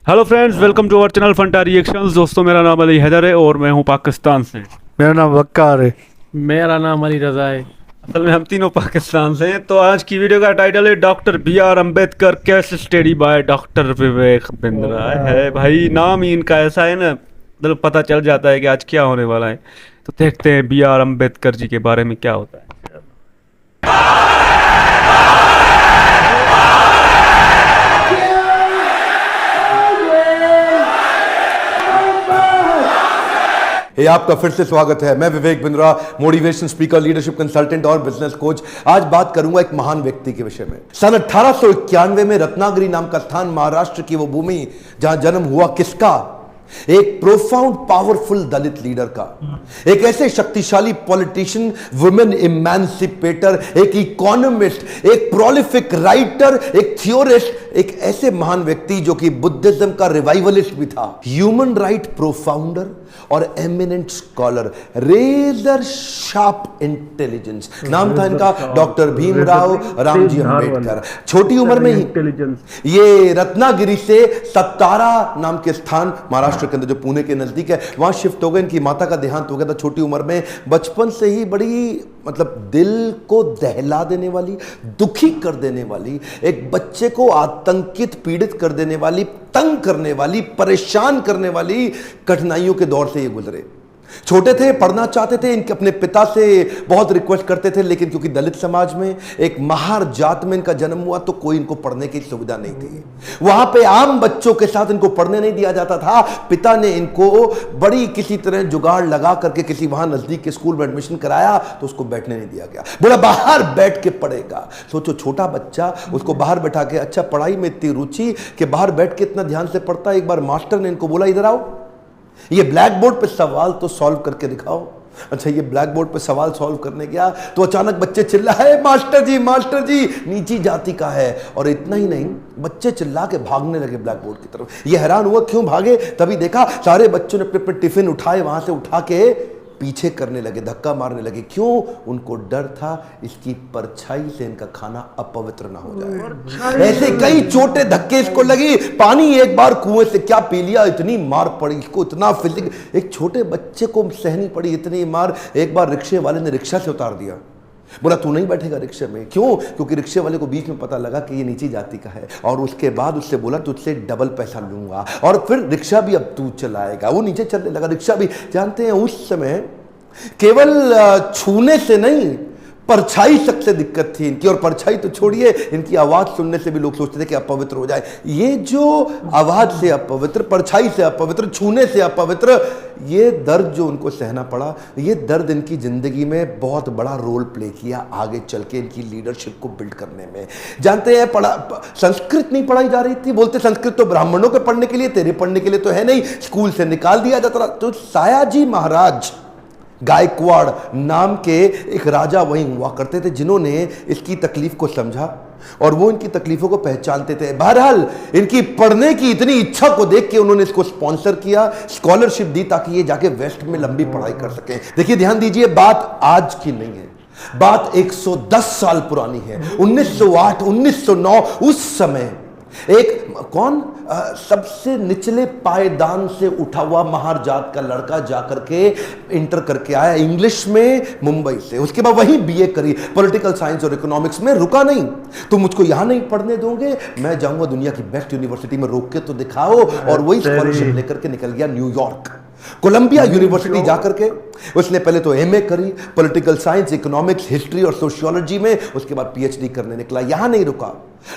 Hello friends, welcome to our channel Fanta reactions. दोस्तों, मेरा नाम अली हैदर है और मैं हूं पाकिस्तान से। मेरा नाम वक्कार है। मेरा नाम अली रजा है। असल में हम तीनों पाकिस्तान से हैं। तो आज की वीडियो का टाइटल है doctor B R Ambedkar case study by doctor Vivek Bindra. है भाई, नाम ही इनका ऐसा है ना, मतलब पता चल जाता है कि आज क्या होने वाला है। तो देखते हैं बी आर अम्बेडकर जी के बारे में क्या होता है। ये आपका फिर से स्वागत है। मैं Vivek Bindra, motivation speaker, leadership consultant और बिजनेस कोच। आज बात करूंगा एक महान व्यक्ति के विषय में। सन 1891 में रत्नागिरी नाम का स्थान, महाराष्ट्र की वो भूमि जहां जन्म हुआ किसका? एक प्रोफाउंड पावरफुल दलित लीडर का, एक ऐसे शक्तिशाली पॉलिटिशियन, वुमेन इमेंसिपेटर, एक इकोनॉमिस्ट, एक प्रोलिफिक राइटर, एक थियोरिस्ट, एक ऐसे महान व्यक्ति जो कि बुद्धिज्म का रिवाइवलिस्ट भी था, ह्यूमन राइट प्रोफाउंडर और eminent scholar, razor sharp intelligence. नाम था इनका डॉक्टर भीमराव रामजी अंबेडकर। छोटी उम्र में ही ये रत्नागिरी से सत्तारा नाम के स्थान, महाराष्ट्र के अंदर जो पुणे के नजदीक है, वहां शिफ्ट हो गए। इनकी माता का देहांत हो गया था छोटी उम्र में। बचपन से ही बड़ी मतलब दिल को दहला देने वाली, दुखी कर देने वाली, एक बच्चे को आतंकित, पीड़ित कर देने वाली, तंग करने वाली, परेशान करने वाली कठिनाइयों के दौर से ये गुजरे। छोटे थे, पढ़ना चाहते थे, इनके अपने पिता से बहुत रिक्वेस्ट करते थे, लेकिन क्योंकि दलित समाज में, एक महार जात में इनका जन्म हुआ, तो कोई इनको पढ़ने की सुविधा नहीं थी। वहां पे आम बच्चों के साथ इनको पढ़ने नहीं दिया जाता था। पिता ने इनको बड़ी किसी तरह जुगाड़ लगा करके किसी वहां नजदीक के स्कूल में एडमिशन कराया, तो उसको बैठने नहीं दिया गया। बोला बाहर बैठ के पढ़ेगा। सोचो, छोटा बच्चा, उसको बाहर बैठा के, अच्छा पढ़ाई में इतनी रुचि कि बाहर बैठ के इतना ध्यान से पढ़ता है। एक बार मास्टर ने इनको बोला, इधर आओ, ये ब्लैक बोर्ड पे सवाल तो सॉल्व करके दिखाओ। अच्छा, ये ब्लैक बोर्ड पे सवाल सॉल्व करने गया तो अचानक बच्चे चिल्लाए, मास्टर जी नीची जाति का है। और इतना ही नहीं, बच्चे चिल्ला के भागने लगे ब्लैक बोर्ड की तरफ। ये हैरान हुआ क्यों भागे, तभी देखा सारे बच्चों ने अपने अपने टिफिन उठाए, वहां से उठा के पीछे करने लगे, धक्का मारने लगे। क्यों? उनको डर था इसकी परछाई से इनका खाना अपवित्र ना हो जाए। ऐसे कई छोटे धक्के इसको लगी। पानी एक बार कुएं से क्या पी लिया, इतनी मार पड़ी इसको, इतना फिजिक, एक छोटे बच्चे को सहनी पड़ी इतनी मार। एक बार रिक्शे वाले ने रिक्शा से उतार दिया। बोला तू नहीं बैठेगा रिक्शे में। क्यों? क्योंकि रिक्शे वाले को बीच में पता लगा कि ये नीची जाति का है। और उसके बाद उससे बोला तुझसे डबल पैसा लूंगा, और फिर रिक्शा भी अब तू चलाएगा। वो नीचे चलने लगा, रिक्शा भी। जानते हैं उस समय केवल छूने से नहीं, परछाई तक से दिक्कत थी इनकी। और परछाई तो छोड़िए, इनकी आवाज सुनने से भी लोग सोचते थे कि अपवित्र हो जाए। ये जो आवाज से अपवित्र, परछाई से अपवित्र, छूने से अपवित्र, ये दर्द जो उनको सहना पड़ा, ये दर्द इनकी जिंदगी में बहुत बड़ा रोल प्ले किया आगे चल के इनकी लीडरशिप को बिल्ड करने में। जानते हैं, संस्कृत नहीं पढ़ाई जा रही थी। बोलते संस्कृत तो ब्राह्मणों के पढ़ने के लिए, तेरे पढ़ने के लिए तो है नहीं, स्कूल से निकाल दिया जाता। तो सायाजी महाराज गायकवाड़ नाम के एक राजा वहीं हुआ करते थे, जिन्होंने इसकी तकलीफ को समझा और वो इनकी तकलीफों को पहचानते थे। बहरहाल इनकी पढ़ने की इतनी इच्छा को देख के उन्होंने इसको स्पॉन्सर किया, स्कॉलरशिप दी, ताकि ये जाके वेस्ट में लंबी पढ़ाई कर सके। देखिए, ध्यान दीजिए, बात आज की नहीं है, बात 110 साल पुरानी है। 1908, 1909, उस समय एक कौन सबसे निचले पायदान से उठा हुआ महार जात का लड़का जाकर के इंटर करके आया इंग्लिश में मुंबई से। उसके बाद वही बीए करी, पॉलिटिकल साइंस और इकोनॉमिक्स में। रुका नहीं, तुम मुझको यहां नहीं पढ़ने दोगे, मैं जाऊंगा दुनिया की बेस्ट यूनिवर्सिटी में, रोक के तो दिखाओ। और वही स्कॉलरशिप लेकर के निकल गया न्यूयॉर्क, कोलंबिया यूनिवर्सिटी जाकर के उसने पहले तो एमए करी, पॉलिटिकल साइंस, इकोनॉमिक्स, हिस्ट्री और सोशियोलॉजी में। उसके बाद पीएचडी करने निकला। यहां नहीं रुका,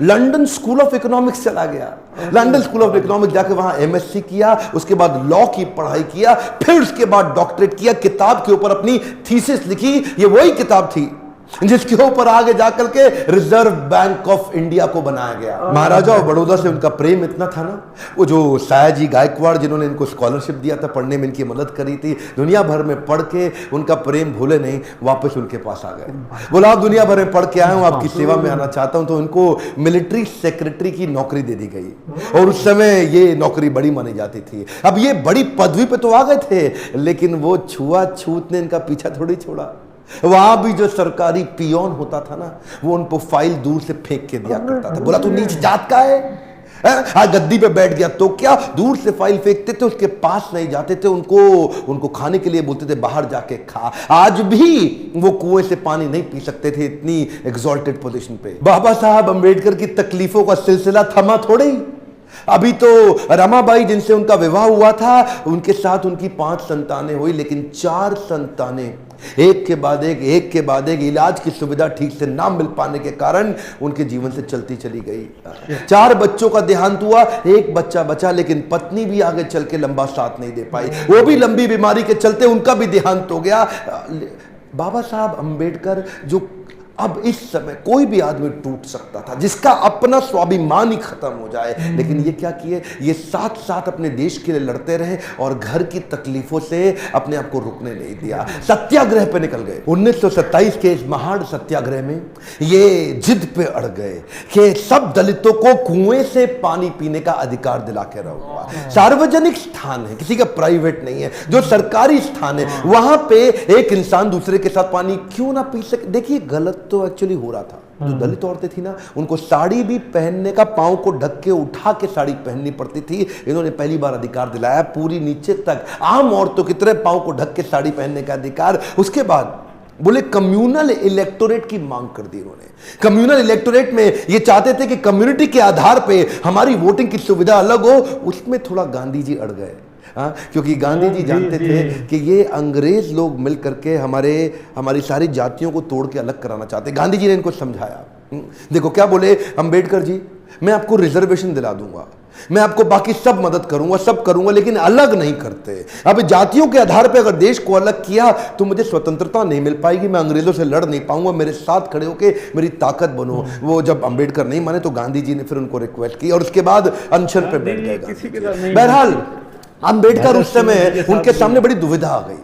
लंदन स्कूल ऑफ इकोनॉमिक्स चला गया। लंदन स्कूल ऑफ इकोनॉमिक्स जाके वहां एमएससी किया, उसके बाद लॉ की पढ़ाई किया, फिर उसके बाद डॉक्टरेट किया, किताब के ऊपर अपनी थीसिस लिखी। ये वही किताब थी जिसके ऊपर आगे जाकर के रिजर्व बैंक ऑफ इंडिया को बनाया गया। महाराजा और बड़ौदा से उनका प्रेम इतना था ना, वो जो सायाजी गायकवाड़ जिन्होंने इनको स्कॉलरशिप दिया था, पढ़ने में इनकी मदद करी थी, दुनिया भर में पढ़ के उनका प्रेम भूले नहीं, वापस उनके पास आ गए। बोला आप दुनिया भर में पढ़ के आए हूं, आपकी सेवा में आना चाहता हूं। तो उनको मिलिट्री सेक्रेटरी की नौकरी दे दी गई, और उस समय ये नौकरी बड़ी मानी जाती थी। अब ये बड़ी पदवी पे तो आ गए थे, लेकिन वो छुआछूत ने इनका पीछा थोड़ी छोड़ा। वहां भी जो सरकारी पियोन होता था ना, वो उनको फाइल दूर से फेंक के दिया करता था। बोला तू नीच जात का है, गद्दी पे बैठ गया तो क्या, दूर से फाइल फेंकते थे, उसके पास नहीं जाते थे, उनको खाने के लिए बोलते थे बाहर जाके खा। आज भी वो कुएं से पानी नहीं पी सकते थे, इतनी एग्जॉल्टेड पोजीशन पे। बाबा साहब अंबेडकर की तकलीफों का सिलसिला थमा थोड़े ही। अभी तो रमाबाई जिनसे उनका विवाह हुआ था, उनके साथ उनकी 5 संतानें हुई, लेकिन 4 संतानें एक के बाद एक इलाज की सुविधा ठीक से ना मिल पाने के कारण उनके जीवन से चलती चली गई। 4 बच्चों का देहांत हुआ, 1 बच्चा बचा, लेकिन पत्नी भी आगे चल के लंबा साथ नहीं दे पाई, वो भी लंबी बीमारी के चलते उनका भी देहांत हो गया। बाबा साहब अंबेडकर, जो अब इस समय कोई भी आदमी टूट सकता था, जिसका अपना स्वाभिमान ही खत्म हो जाए, लेकिन ये क्या किए, ये साथ साथ अपने देश के लिए लड़ते रहे और घर की तकलीफों से अपने आप को रुकने नहीं दिया, सत्याग्रह पे निकल गए। 1927 के इस महान सत्याग्रह में ये जिद पे अड़ गए कि सब दलितों को कुएं से पानी पीने का अधिकार दिला के रहूंगा। सार्वजनिक स्थान है, किसी का प्राइवेट नहीं है, जो सरकारी स्थान है, वहां पे एक इंसान दूसरे के साथ पानी क्यों ना पी सके। देखिए गलत तो एक्चुअली हो रहा था। जो दलित औरतें थी ना, उनको साड़ी भी पहनने का, पांव को ढक के उठा के साड़ी पहननी पड़ती थी। इन्होंने पहली बार अधिकार दिलाया, पूरी नीचे तक आम औरतों की तरह पांव को ढक के साड़ी पहनने का अधिकार। उसके बाद बोले कम्युनल इलेक्टोरेट की मांग कर दी उन्होंने। कम्युनल इलेक्टोरेट में ये चाहते थे कि कम्युनिटी के आधार पे हमारी वोटिंग की सुविधा अलग हो। उसमें थोड़ा गांधी जी अड़ गए, क्योंकि गांधी जी जानते थे कि ये अंग्रेज लोग मिल करके हमारी सारी जातियों को तोड़ के अलग कराना चाहते। गांधी जी ने इनको समझाया। देखो क्या बोले अंबेडकर जी, मैं आपको रिजर्वेशन दिला दूंगा, मैं आपको बाकी सब मदद करूंगा, सब करूंगा, लेकिन अलग नहीं करते। अब जातियों के आधार पे अगर देश को अलग किया तो मुझे स्वतंत्रता नहीं मिल पाएगी, मैं अंग्रेजों से लड़ नहीं पाऊंगा, मेरे साथ खड़े होके मेरी ताकत बनो। वो जब अंबेडकर नहीं माने तो गांधी जी ने फिर उनको रिक्वेस्ट की और उसके बाद अनशन पे बैठ गए। बहरहाल अंबेडकर उस समय उनके सामने बड़ी दुविधा आ गई।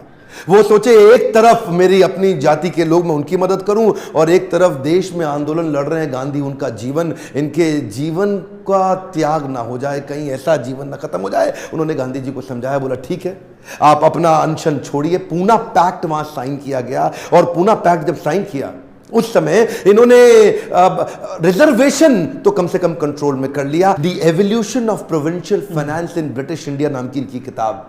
वो सोचे एक तरफ मेरी अपनी जाति के लोग, मैं उनकी मदद करूं, और एक तरफ देश में आंदोलन लड़ रहे हैं गांधी, उनका जीवन, इनके जीवन का त्याग ना हो जाए, कहीं ऐसा जीवन ना खत्म हो जाए। उन्होंने गांधी जी को समझाया, बोला ठीक है आप अपना अनशन छोड़िए। पूना पैक्ट वहां साइन किया गया, और पूना पैक्ट जब साइन किया उस समय इन्होंने रिजर्वेशन तो कम से कम कंट्रोल में कर लिया। The evolution of provincial finance in British India नाम की इनकी किताब,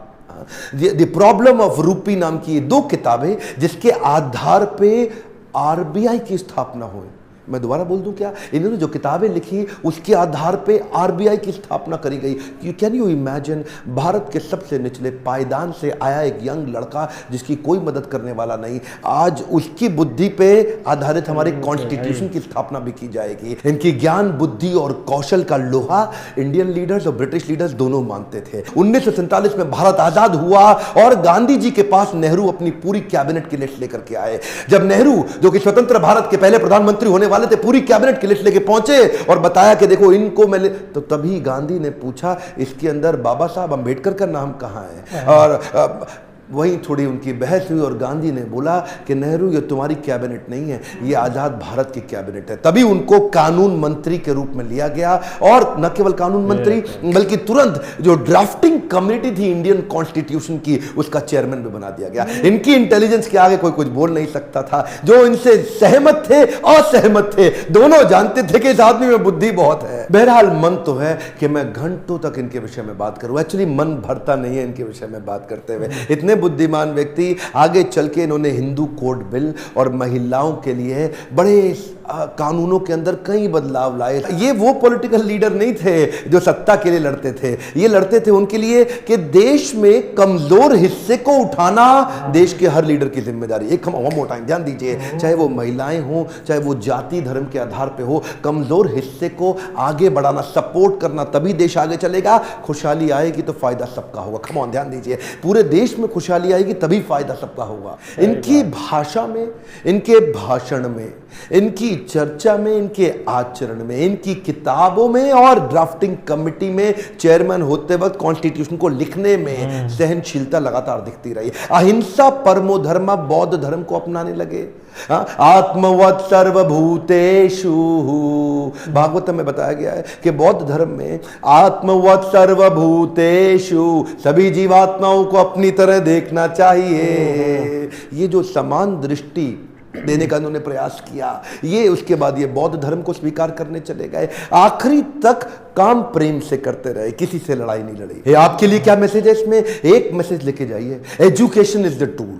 द प्रॉब्लम ऑफ रूपी नाम की 2 किताबें, जिसके आधार पे आरबीआई की स्थापना हुई। मैं दोबारा बोल दूं क्या, इन्होंने जो किताबें लिखी उसके आधार पे आरबीआई की स्थापना करी गई। कैन यू इमेजिन, भारत के सबसे निचले पायदान से आया एक यंग लड़का जिसकी कोई मदद करने वाला नहीं, आज उसकी बुद्धि पे आधारित हमारे कॉन्स्टिट्यूशन की स्थापना भी की जाएगी। इनकी ज्ञान, बुद्धि और कौशल का लोहा इंडियन लीडर्स और ब्रिटिश लीडर्स दोनों मानते थे। 1947 में भारत आजाद हुआ और गांधी जी के पास नेहरू अपनी पूरी कैबिनेट की लिस्ट लेकर के आए। जब नेहरू, जो कि स्वतंत्र भारत के पहले प्रधानमंत्री होने वाले थे, पूरी कैबिनेट की लिस्ट लेके पहुंचे और बताया कि देखो इनको मैं तो तभी गांधी ने पूछा, इसके अंदर बाबा साहब अंबेडकर का नाम कहां है? और वहीं थोड़ी उनकी बहस हुई और गांधी ने बोला कि नेहरू ये तुम्हारी कैबिनेट नहीं है, ये आजाद भारत की कैबिनेट है। तभी उनको कानून मंत्री के रूप में लिया गया, और न केवल कानून मंत्री बल्कि तुरंत जो ड्राफ्टिंग कमेटी थी इंडियन कॉन्स्टिट्यूशन की, उसका चेयरमैन भी बना दिया गया। इनकी इंटेलिजेंस के आगे कोई कुछ बोल नहीं सकता था। जो इनसे सहमत थे, असहमत थे, दोनों जानते थे कि इस आदमी में बुद्धि बहुत है। बहरहाल मन तो है कि मैं घंटों तक इनके विषय में बात करूं, एक्चुअली मन भरता नहीं है इनके विषय में बात करते हुए। इतने बुद्धिमान व्यक्ति, आगे चल के इन्होंने हिंदू कोड बिल और महिलाओं के लिए बड़े कानूनों के अंदर कई बदलाव लाए। ये वो पॉलिटिकल लीडर नहीं थे जो सत्ता के लिए लड़ते थे, ये लड़ते थे उनके लिए कि देश में कमजोर हिस्से को उठाना देश के हर लीडर की जिम्मेदारी। एक टाइम ध्यान दीजिए, चाहे वो महिलाएं हो, चाहे वो जाति धर्म के आधार पे हो, कमजोर हिस्से को आगे बढ़ाना, सपोर्ट करना, तभी देश आगे चलेगा। खुशहाली आएगी तो फायदा सबका होगा। कम ऑन, ध्यान दीजिए, पूरे देश में खुशहाली आएगी तभी फायदा सबका होगा। इनकी भाषा में, इनके भाषण में, इनकी चर्चा में, इनके आचरण में, इनकी किताबों में और ड्राफ्टिंग कमेटी में चेयरमैन होते वक्त कॉन्स्टिट्यूशन को लिखने में सहनशीलता लगातार दिखती रही। अहिंसा परमो धर्म, बौद्ध धर्म को अपनाने लगे। आत्मवत् सर्वभूतेषु, भागवत में बताया गया है कि बौद्ध धर्म में आत्मवत् सर्वभूतेषु, सभी जीवात्माओं को अपनी तरह देखना चाहिए। ये जो समान दृष्टि देने का उन्होंने प्रयास किया। ये उसके बाद ये बौद्ध धर्म को स्वीकार करने चले गए, आखिरी तक काम प्रेम से करते रहे, किसी से लड़ाई नहीं लड़ी। ये आपके लिए क्या मैसेज है इसमें? एक मैसेज लेके जाइए, एजुकेशन इज द टूल।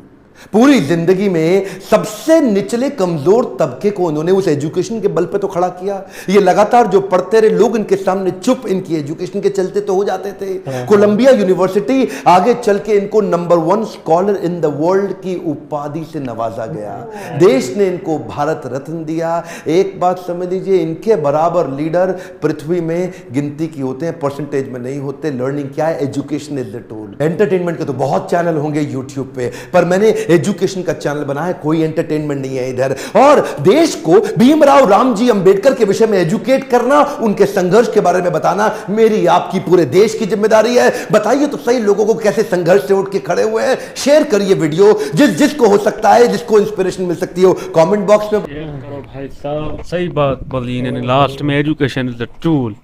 पूरी जिंदगी में सबसे निचले कमजोर तबके को उन्होंने उस एजुकेशन के बल पे तो खड़ा किया। ये लगातार जो पढ़ते रहे लोग इनके सामने चुप, इनकी एजुकेशन के चलते तो हो जाते थे। कोलंबिया यूनिवर्सिटी आगे चल के इनको number 1 scholar in the world की उपाधि से नवाजा गया। देश ने इनको भारत रत्न दिया। एक बात समझ लीजिए, इनके बराबर लीडर पृथ्वी में गिनती की होते हैं, परसेंटेज में नहीं होते। लर्निंग क्या है? Education is the tool. Entertainment के तो बहुत चैनल होंगे यूट्यूब पे, पर मैंने एजुकेशन का चैनल बना है, कोई एंटरटेनमेंट नहीं है इधर। और देश को भीमराव रामजी अंबेडकर के विषय में एजुकेट करना, उनके संघर्ष के बारे में बताना मेरी आपकी पूरे देश की जिम्मेदारी है। बताइए तो सही लोगों को कैसे संघर्ष से उठ के खड़े हुए हैं। शेयर करिए वीडियो, जिसको हो सकता है, जिसको इंस्पिरेशन मिल सकती हो, कमेंट बॉक्स में। करो भाई साहब, सही बात बोली इन्होंने लास्ट में, एजुकेशन इज द टूल।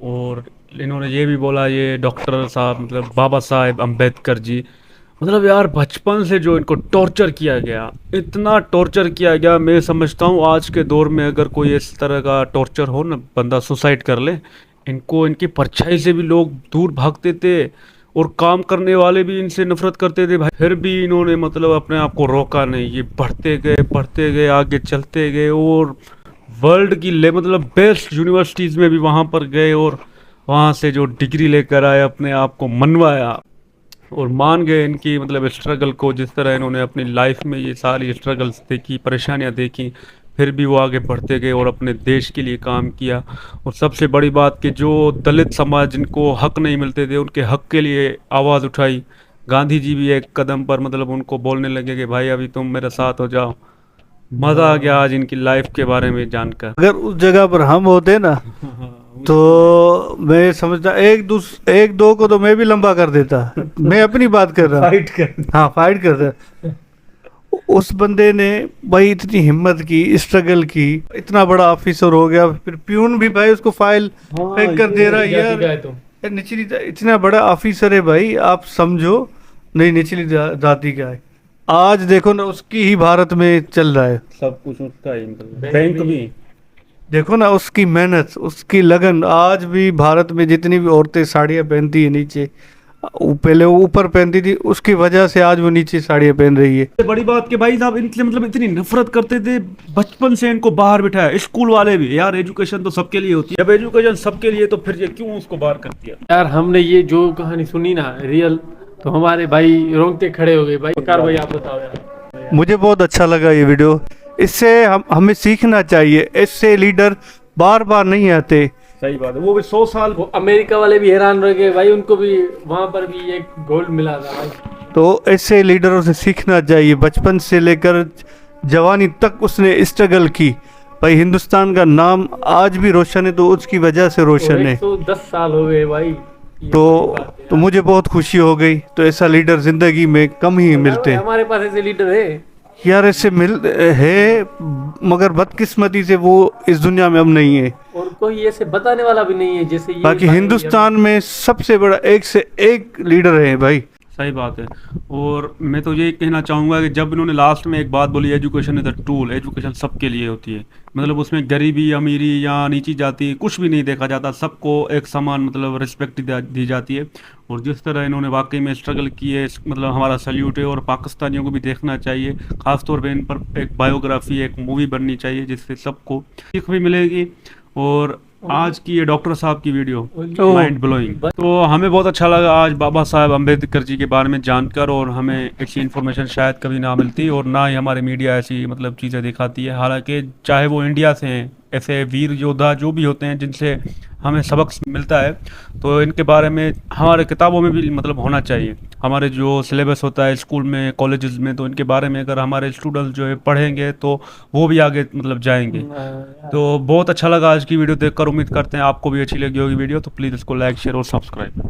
और इन्होंने ये भी बोला, ये डॉक्टर साहब मतलब बाबा साहेब अम्बेडकर जी, मतलब यार बचपन से जो इनको टॉर्चर किया गया, इतना टॉर्चर किया गया। मैं समझता हूँ आज के दौर में अगर कोई इस तरह का टॉर्चर हो ना, बंदा सुसाइड कर ले। इनको इनकी परछाई से भी लोग दूर भागते थे और काम करने वाले भी इनसे नफरत करते थे भाई। फिर भी इन्होंने मतलब अपने आप को रोका नहीं, ये बढ़ते गए, आगे चलते गए और वर्ल्ड की मतलब बेस्ट यूनिवर्सिटीज़ में भी वहाँ पर गए और वहाँ से जो डिग्री लेकर आए, अपने आप को मनवाया और मान गए इनकी मतलब स्ट्रगल को। जिस तरह इन्होंने अपनी लाइफ में ये सारी स्ट्रगल्स देखी, परेशानियां देखी, फिर भी वो आगे बढ़ते गए और अपने देश के लिए काम किया। और सबसे बड़ी बात कि जो दलित समाज, जिनको हक नहीं मिलते थे, उनके हक के लिए आवाज़ उठाई। गांधी जी भी एक कदम पर मतलब उनको बोलने लगे कि भाई अभी तुम मेरे साथ हो जाओ। मज़ा आ गया आज इनकी लाइफ के बारे में जानकर। अगर उस जगह पर हम होते ना तो मैं समझता एक दो को तो मैं भी लंबा कर देता। मैं अपनी बात कर रहा हूँ, हाँ फाइट करता। उस बंदे ने भाई इतनी हिम्मत की, स्ट्रगल की, इतना बड़ा ऑफिसर हो गया। फिर प्यून भी भाई उसको फाइल फेंक कर दे रहा है। यार निचली इतना बड़ा ऑफिसर है भाई, आप समझो नहीं निचली जाति का है। आज देखो ना, उसकी ही भारत में चल रहा है सब कुछ उसका ही, मतलब बैंक भी देखो ना, उसकी मेहनत, उसकी लगन। आज भी भारत में जितनी भी औरतें साड़ियाँ पहनती है नीचे, पहले वो ऊपर पहनती थी, उसकी वजह से आज वो नीचे साड़ियाँ पहन रही है। बड़ी बात कि भाई साहब इनसे मतलब इतनी नफरत करते थे, बचपन से इनको बाहर बिठाया। स्कूल वाले भी, यार एजुकेशन तो सबके लिए होती है, जब एजुकेशन सबके लिए तो फिर ये क्यों उसको बाहर कर दिया? यार हमने ये जो कहानी सुनी ना रियल, तो हमारे भाई रोंगटे खड़े हो गए भाई। भाई आप बताओ यार। मुझे बहुत अच्छा लगा ये वीडियो। इससे हमें सीखना चाहिए। इससे लीडर बार बार नहीं आते। सही बात है, वो भी 100 साल। वो अमेरिका वाले भी हैरान रह गए भाई, उनको भी वहां पर भी एक गोल्ड मिला था भाई। तो ऐसे लीडरों से सीखना चाहिए। बचपन से लेकर जवानी तक उसने स्ट्रगल की भाई। हिंदुस्तान का नाम आज भी रोशन है, तो उसकी वजह से रोशन है। 110 साल हो गए भाई। तो मुझे बहुत खुशी हो गई। तो ऐसा लीडर जिंदगी में कम ही मिलते हैं। हमारे पास ऐसे लीडर है यार, ऐसे है, मगर बदकिस्मती से वो इस दुनिया में अब नहीं है और कोई ऐसे बताने वाला भी नहीं है जैसे ये। बाकी हिंदुस्तान में सबसे बड़ा एक से एक लीडर है भाई। सही बात है। और मैं तो ये कहना चाहूँगा कि जब इन्होंने लास्ट में एक बात बोली, education is the tool, education सबके लिए होती है, मतलब उसमें गरीबी अमीरी या नीची जाति कुछ भी नहीं देखा जाता, सबको एक समान मतलब रिस्पेक्ट दी जाती है। और जिस तरह इन्होंने वाकई में स्ट्रगल की है, मतलब हमारा सल्यूट है। और पाकिस्तानियों को भी देखना चाहिए, ख़ासतौर पर इन पर एक बायोग्राफी, एक मूवी बननी चाहिए, जिससे सबको सीख भी मिलेगी। और आज की ये डॉक्टर साहब की वीडियो माइंड ब्लोइंग, तो हमें बहुत अच्छा लगा आज बाबा साहेब अम्बेडकर जी के बारे में जानकर। और हमें ऐसी इन्फॉर्मेशन शायद कभी ना मिलती और ना ही हमारे मीडिया ऐसी मतलब चीज़ें दिखाती है। हालांकि चाहे वो इंडिया से हैं, ऐसे वीर योद्धा जो भी होते हैं जिनसे हमें सबक मिलता है, तो इनके बारे में हमारे किताबों में भी मतलब होना चाहिए। हमारे जो सिलेबस होता है स्कूल में, कॉलेजेस में, तो इनके बारे में अगर हमारे स्टूडेंट्स जो है पढ़ेंगे तो वो भी आगे मतलब जाएंगे। तो बहुत अच्छा लगा आज की वीडियो देखकर। उम्मीद करते हैं आपको भी अच्छी लगी होगी वीडियो। तो प्लीज़ इसको लाइक, शेयर और सब्सक्राइब।